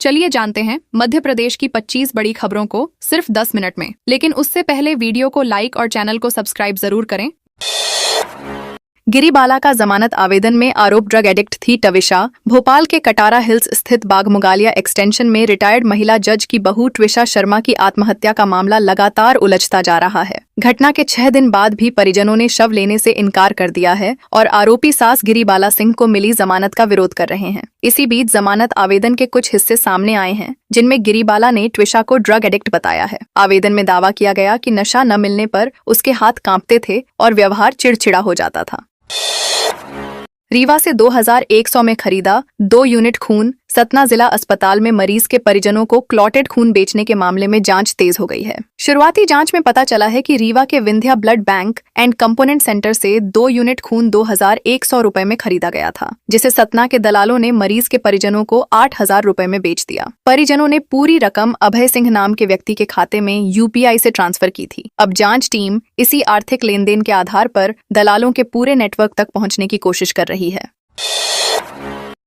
चलिए जानते हैं मध्य प्रदेश की 25 बड़ी खबरों को सिर्फ 10 मिनट में। लेकिन उससे पहले वीडियो को लाइक और चैनल को सब्सक्राइब जरूर करें। गिरिबाला का जमानत आवेदन में आरोप ड्रग एडिक्ट थी ट्विशा। भोपाल के कटारा हिल्स स्थित बागमुगालिया एक्सटेंशन में रिटायर्ड महिला जज की बहू ट्विशा शर्मा की आत्महत्या का मामला लगातार उलझता जा रहा है। घटना के 6 दिन बाद भी परिजनों ने शव लेने से इनकार कर दिया है और आरोपी सास गिरिबाला सिंह को मिली जमानत का विरोध कर रहे हैं। इसी बीच जमानत आवेदन के कुछ हिस्से सामने आए हैं जिनमें गिरिबाला ने ट्विशा को ड्रग एडिक्ट बताया है। आवेदन में दावा किया गया कि नशा न मिलने पर उसके हाथ कांपते थे और व्यवहार चिड़चिड़ा हो जाता था। रीवा से 2100 में खरीदा 2 यूनिट खून। सतना जिला अस्पताल में मरीज के परिजनों को क्लॉटेड खून बेचने के मामले में जांच तेज हो गई है। शुरुआती जांच में पता चला है कि रीवा के Vindhya blood bank and component centre से 2 यूनिट खून 2100 रुपए में खरीदा गया था, जिसे सतना के दलालों ने मरीज के परिजनों को 8000 रुपए में बेच दिया। परिजनों ने पूरी रकम अभय सिंह नाम के व्यक्ति के खाते में UPI से ट्रांसफर की थी। अब जांच टीम इसी आर्थिक लेन देन के आधार पर दलालों के पूरे नेटवर्क तक पहुंचने की कोशिश कर रही है।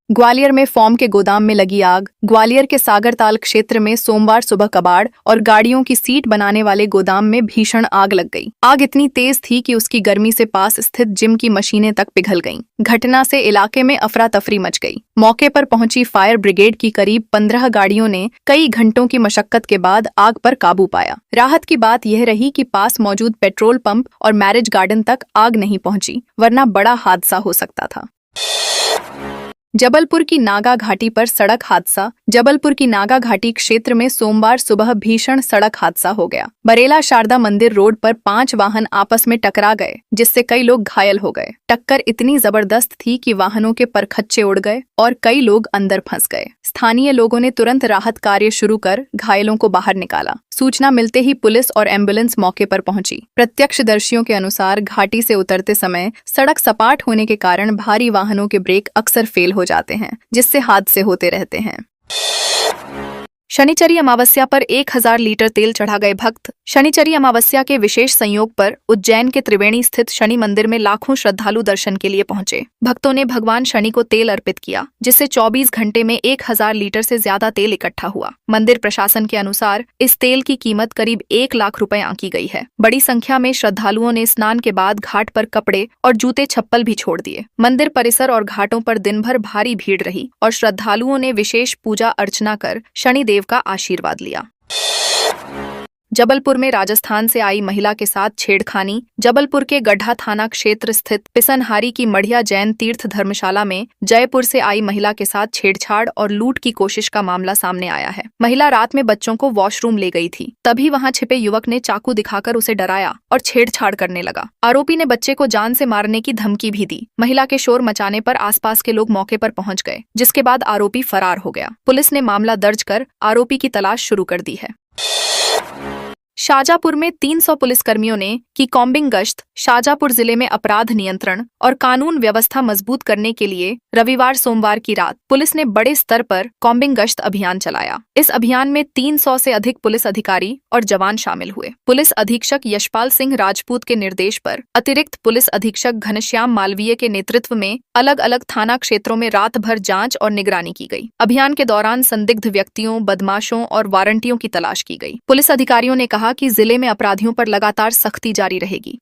ग्वालियर में फॉर्म के गोदाम में लगी आग। ग्वालियर के सागरताल क्षेत्र में सोमवार सुबह कबाड़ और गाड़ियों की सीट बनाने वाले गोदाम में भीषण आग लग गई। आग इतनी तेज थी कि उसकी गर्मी से पास स्थित जिम की मशीनें तक पिघल गईं। घटना से इलाके में अफरा तफरी मच गई। मौके पर पहुंची फायर ब्रिगेड की करीब 15 गाड़ियों ने कई घंटों की मशक्कत के बाद आग पर काबू पाया। राहत की बात यह रही कि पास मौजूद पेट्रोल पंप और मैरिज गार्डन तक आग नहीं पहुंची, वरना बड़ा हादसा हो सकता था। जबलपुर की नागा घाटी पर सड़क हादसा। जबलपुर की नागा घाटी क्षेत्र में सोमवार सुबह भीषण सड़क हादसा हो गया। बरेला शारदा मंदिर रोड पर 5 वाहन आपस में टकरा गए, जिससे कई लोग घायल हो गए। टक्कर इतनी जबरदस्त थी कि वाहनों के परखच्चे उड़ गए और कई लोग अंदर फंस गए। स्थानीय लोगों ने तुरंत राहत कार्य शुरू कर घायलों को बाहर निकाला। सूचना मिलते ही पुलिस और एम्बुलेंस मौके पर पहुंची। प्रत्यक्षदर्शियों के अनुसार घाटी से उतरते समय सड़क सपाट होने के कारण भारी वाहनों के ब्रेक अक्सर फेल हो जाते हैं, जिससे हादसे होते रहते हैं। शनिचरी अमावस्या पर 1000 लीटर तेल चढ़ा गए भक्त। शनिचरी अमावस्या के विशेष संयोग पर उज्जैन के त्रिवेणी स्थित शनि मंदिर में लाखों श्रद्धालु दर्शन के लिए पहुंचे। भक्तों ने भगवान शनि को तेल अर्पित किया, जिससे 24 घंटे में 1000 लीटर से ज्यादा तेल इकट्ठा हुआ। मंदिर प्रशासन के अनुसार इस तेल की कीमत करीब 1 लाख रुपए आंकी गई है। बड़ी संख्या में श्रद्धालुओं ने स्नान के बाद घाट पर कपड़े और जूते चप्पल भी छोड़ दिए। मंदिर परिसर और घाटों पर दिन भर भारी भीड़ रही और श्रद्धालुओं ने विशेष पूजा अर्चना कर शनिदेव का आशीर्वाद लिया। जबलपुर में राजस्थान से आई महिला के साथ छेड़खानी। जबलपुर के गड्ढा थाना क्षेत्र स्थित पिसनहारी की मढ़िया जैन तीर्थ धर्मशाला में जयपुर से आई महिला के साथ छेड़छाड़ और लूट की कोशिश का मामला सामने आया है। महिला रात में बच्चों को वॉशरूम ले गई थी, तभी वहां छिपे युवक ने चाकू दिखाकर उसे डराया और छेड़छाड़ करने लगा। आरोपी ने बच्चे को जान से मारने की धमकी भी दी। महिला के शोर मचाने पर आसपास के लोग मौके पर पहुंच गए, जिसके बाद आरोपी फरार हो गया। पुलिस ने मामला दर्ज कर आरोपी की तलाश शुरू कर दी है। शाजापुर में 300 पुलिसकर्मियों ने की कॉम्बिंग गश्त। शाजापुर जिले में अपराध नियंत्रण और कानून व्यवस्था मजबूत करने के लिए रविवार सोमवार की रात पुलिस ने बड़े स्तर पर कॉम्बिंग गश्त अभियान चलाया। इस अभियान में 300 से अधिक पुलिस अधिकारी और जवान शामिल हुए। पुलिस अधीक्षक यशपाल सिंह राजपूत के निर्देश पर अतिरिक्त पुलिस अधीक्षक घनश्याम मालवीय के नेतृत्व में अलग अलग थाना क्षेत्रों में रात भर जांच और निगरानी की गई। अभियान के दौरान संदिग्ध व्यक्तियों, बदमाशों और वारंटियों की तलाश की गई। पुलिस अधिकारियों ने कहा कि जिले में अपराधियों पर लगातार सख्ती जारी रहेगी।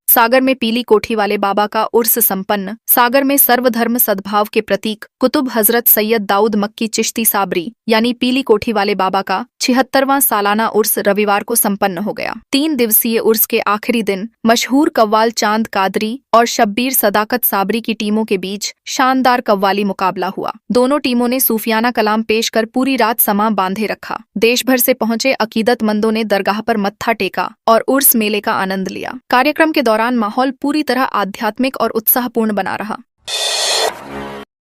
सागर में पीली कोठी वाले बाबा का उर्स संपन्न। सागर में सर्वधर्म सद्भाव के प्रतीक कुतुब हजरत सैयद दाऊद मक्की चिश्ती साबरी यानी पीली कोठी वाले बाबा का 76वां सालाना उर्स रविवार को संपन्न हो गया। 3 दिवसीय उर्स के आखिरी दिन मशहूर कव्वाल चांद कादरी और शब्बीर सदाकत साबरी की टीमों के बीच शानदार कव्वाली मुकाबला हुआ। दोनों टीमों ने सूफियाना कलाम पेश कर पूरी रात समा बांधे रखा। देश भर से पहुंचे अकीदतमंदों ने दरगाह पर मत्था टेका और उर्स मेले का आनंद लिया। कार्यक्रम के दौरान माहौल पूरी तरह आध्यात्मिक और उत्साहपूर्ण बना रहा।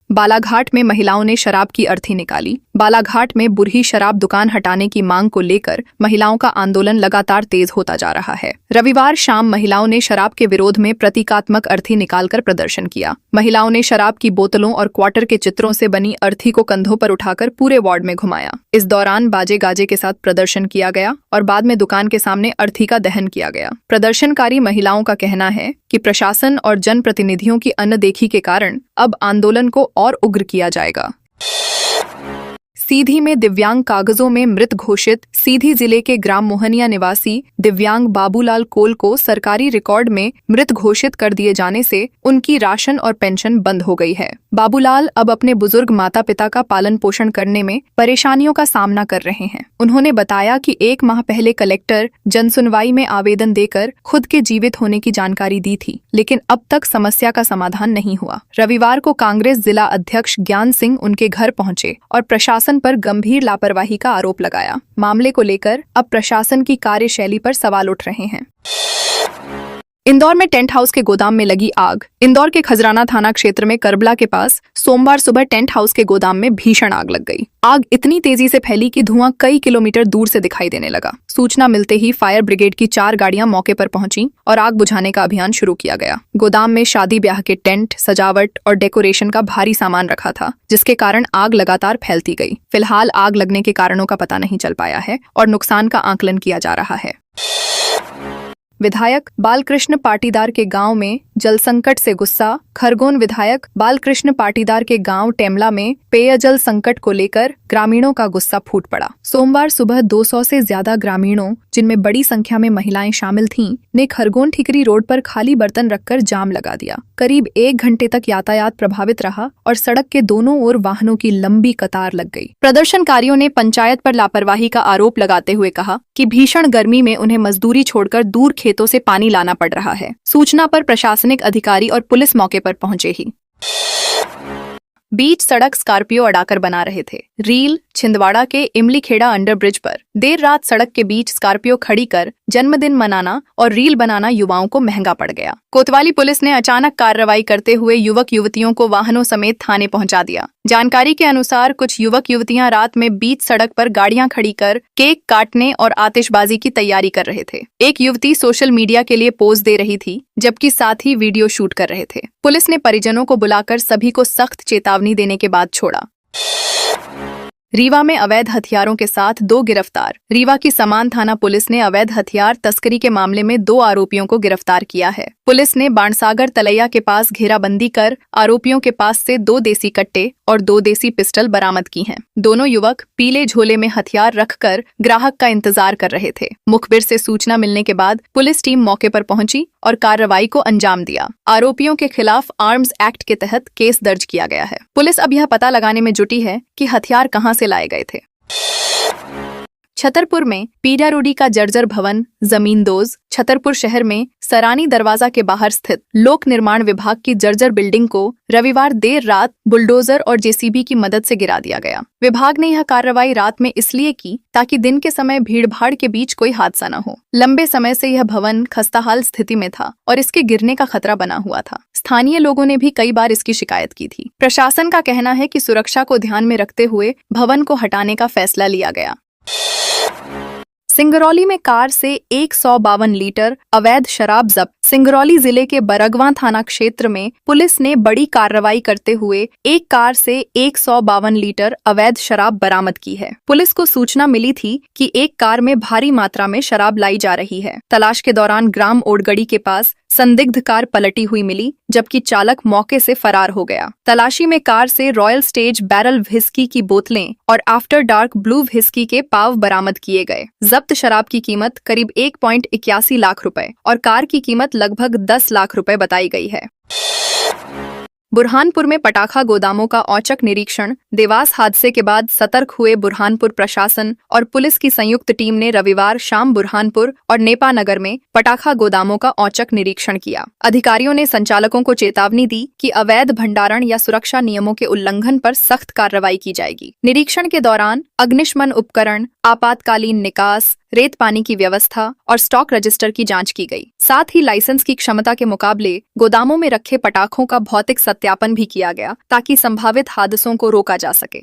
बालाघाट में महिलाओं ने शराब की अर्थी निकाली। बालाघाट में बुरही शराब दुकान हटाने की मांग को लेकर महिलाओं का आंदोलन लगातार तेज होता जा रहा है। रविवार शाम महिलाओं ने शराब के विरोध में प्रतीकात्मक अर्थी निकालकर प्रदर्शन किया। महिलाओं ने शराब की बोतलों और क्वार्टर के चित्रों से बनी अर्थी को कंधों पर उठाकर पूरे वार्ड में घुमाया। इस दौरान बाजे गाजे के साथ प्रदर्शन किया गया और बाद में दुकान के सामने अर्थी का दहन किया गया। प्रदर्शनकारी महिलाओं का कहना है कि प्रशासन और जनप्रतिनिधियों की अनदेखी के कारण अब आंदोलन को और उग्र किया जाएगा। सीधी में दिव्यांग कागजों में मृत घोषित सीधी जिले के ग्राम मोहनिया निवासी दिव्यांग बाबूलाल कोल को सरकारी रिकॉर्ड में मृत घोषित कर दिए जाने से उनकी राशन और पेंशन बंद हो गई है। बाबूलाल अब अपने बुजुर्ग माता पिता का पालन पोषण करने में परेशानियों का सामना कर रहे हैं। उन्होंने बताया कि 1 माह पहले कलेक्टर जनसुनवाई में आवेदन देकर खुद के जीवित होने की जानकारी दी थी, लेकिन अब तक समस्या का समाधान नहीं हुआ। रविवार को कांग्रेस जिला अध्यक्ष ज्ञान सिंह उनके घर पहुंचे और प्रशासन पर गंभीर लापरवाही का आरोप लगाया। मामले को लेकर अब प्रशासन की कार्यशैली पर सवाल उठ रहे हैं। इंदौर में टेंट हाउस के गोदाम में लगी आग। इंदौर के खजराना थाना क्षेत्र में करबला के पास सोमवार सुबह टेंट हाउस के गोदाम में भीषण आग लग गई। आग इतनी तेजी से फैली कि धुआं कई किलोमीटर दूर से दिखाई देने लगा। सूचना मिलते ही फायर ब्रिगेड की 4 गाड़ियां मौके पर पहुंची और आग बुझाने का अभियान शुरू किया गया। गोदाम में शादी ब्याह के टेंट, सजावट और डेकोरेशन का भारी सामान रखा था, जिसके कारण आग लगातार फैलती गई। फिलहाल आग लगने के कारणों का पता नहीं चल पाया है और नुकसान का आकलन किया जा रहा है। विधायक बालकृष्ण पाटीदार के गांव में जल संकट से गुस्सा। खरगोन विधायक बालकृष्ण पाटीदार के गांव टेमला में पेयजल संकट को लेकर ग्रामीणों का गुस्सा फूट पड़ा। सोमवार सुबह 200 से ज्यादा ग्रामीणों, जिनमें बड़ी संख्या में महिलाएं शामिल थीं, ने खरगोन ठिकरी रोड पर खाली बर्तन रखकर जाम लगा दिया। करीब 1 घंटे तक यातायात प्रभावित रहा और सड़क के दोनों ओर वाहनों की लंबी कतार लग गई। प्रदर्शनकारियों ने पंचायत पर लापरवाही का आरोप लगाते हुए कहा कि भीषण गर्मी में उन्हें मजदूरी छोड़कर दूर खेतों से पानी लाना पड़ रहा है। सूचना पर प्रशासनिक अधिकारी और पुलिस मौके पर पहुंचे ही बीच सड़क स्कॉर्पियो अड़ाकर बना रहे थे। रील छिंदवाड़ा के इमली खेड़ा अंडर ब्रिज पर देर रात सड़क के बीच स्कॉर्पियो खड़ी कर जन्मदिन मनाना और रील बनाना युवाओं को महंगा पड़ गया। कोतवाली पुलिस ने अचानक कार्रवाई करते हुए युवक युवतियों को वाहनों समेत थाने पहुंचा दिया। जानकारी के अनुसार कुछ युवक युवतियां रात में बीच सड़क पर गाड़ियां खड़ी कर केक काटने और आतिशबाजी की तैयारी कर रहे थे। एक युवती सोशल मीडिया के लिए पोज दे रही थी, जबकि साथ ही वीडियो शूट कर रहे थे। पुलिस ने परिजनों को बुलाकर सभी को सख्त चेतावनी देने के बाद छोड़ा। रीवा में अवैध हथियारों के साथ 2 गिरफ्तार। रीवा की समान थाना पुलिस ने अवैध हथियार तस्करी के मामले में 2 आरोपियों को गिरफ्तार किया है। पुलिस ने बाणसागर तलैया के पास घेराबंदी कर आरोपियों के पास से 2 देसी कट्टे और 2 देसी पिस्टल बरामद की हैं। दोनों युवक पीले झोले में हथियार रखकर ग्राहक का इंतजार कर रहे थे। मुखबिर से सूचना मिलने के बाद पुलिस टीम मौके पर पहुंची और कार्रवाई को अंजाम दिया। आरोपियों के खिलाफ आर्म्स एक्ट के तहत केस दर्ज किया गया है। पुलिस अब यह पता लगाने में जुटी है कि हथियार कहां से लाए गए थे। छतरपुर में पीडारोडी का जर्जर भवन जमींदोज। छतरपुर शहर में सरानी दरवाजा के बाहर स्थित लोक निर्माण विभाग की जर्जर बिल्डिंग को रविवार देर रात बुलडोजर और जेसीबी की मदद से गिरा दिया गया। विभाग ने यह कार्रवाई रात में इसलिए की ताकि दिन के समय भीड़भाड़ के बीच कोई हादसा न हो। लंबे समय से यह भवन खस्ताहाल स्थिति में था और इसके गिरने का खतरा बना हुआ था। स्थानीय लोगों ने भी कई बार इसकी शिकायत की थी। प्रशासन का कहना है कि सुरक्षा को ध्यान में रखते हुए भवन को हटाने का फैसला लिया गया। सिंगरौली में कार से 152 लीटर अवैध शराब जब्त। सिंगरौली जिले के बरगवां थाना क्षेत्र में पुलिस ने बड़ी कार्रवाई करते हुए एक कार से 152 लीटर अवैध शराब बरामद की है। पुलिस को सूचना मिली थी कि एक कार में भारी मात्रा में शराब लाई जा रही है। तलाश के दौरान ग्राम ओडगड़ी के पास संदिग्ध कार पलटी हुई मिली, जबकि चालक मौके से फरार हो गया। तलाशी में कार से रॉयल स्टेज बैरल व्हिस्की की बोतलें और आफ्टर डार्क ब्लू व्हिस्की के पाव बरामद किए गए। जब्त शराब की कीमत करीब 1.81 लाख रुपए और कार की कीमत लगभग 10 लाख रुपए बताई गई है। बुरहानपुर में पटाखा गोदामों का औचक निरीक्षण। देवास हादसे के बाद सतर्क हुए बुरहानपुर प्रशासन और पुलिस की संयुक्त टीम ने रविवार शाम बुरहानपुर और नेपा नगर में पटाखा गोदामों का औचक निरीक्षण किया। अधिकारियों ने संचालकों को चेतावनी दी कि अवैध भंडारण या सुरक्षा नियमों के उल्लंघन पर सख्त कार्रवाई की जाएगी। निरीक्षण के दौरान अग्निशमन उपकरण, आपातकालीन निकास, रेत पानी की व्यवस्था और स्टॉक रजिस्टर की जांच की गई। साथ ही लाइसेंस की क्षमता के मुकाबले गोदामों में रखे पटाखों का भौतिक सत्यापन भी किया गया ताकि संभावित हादसों को रोका जा सके।